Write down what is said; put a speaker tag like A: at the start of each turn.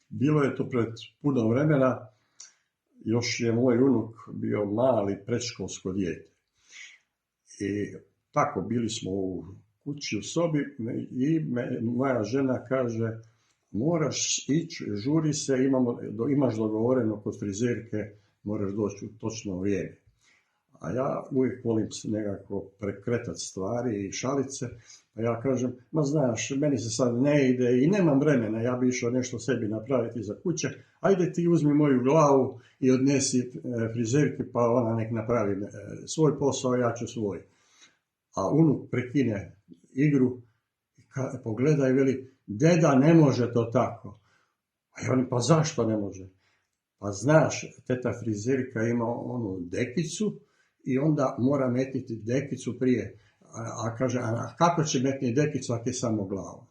A: Bilo je to pred puno vremena, još je moj unuk bio mali predškolsko dijete. I tako, bili smo u kući u sobi i moja žena kaže, moraš ići, žuri se, imaš dogovoreno kod frizerke, moraš doći u točno vrijeme. A ja uvijek volim nekako prekretati stvari i šalice, a ja kažem, ma znaš, meni se sad ne ide i nemam vremena, ja bi išao nešto sebi napraviti za kuće, ajde ti uzmi moju glavu i odnesi frizerki pa ona nek napravi svoj posao, ja ću svoj. A unuk prekine igru, pogleda i veli, deda, ne može to tako. A ja velim, pa zašto ne može? Pa znaš, teta frizerka ima onu dekicu i onda mora metiti dekicu prije. A kaže, a kako će metniti dekicu ako je samo glava?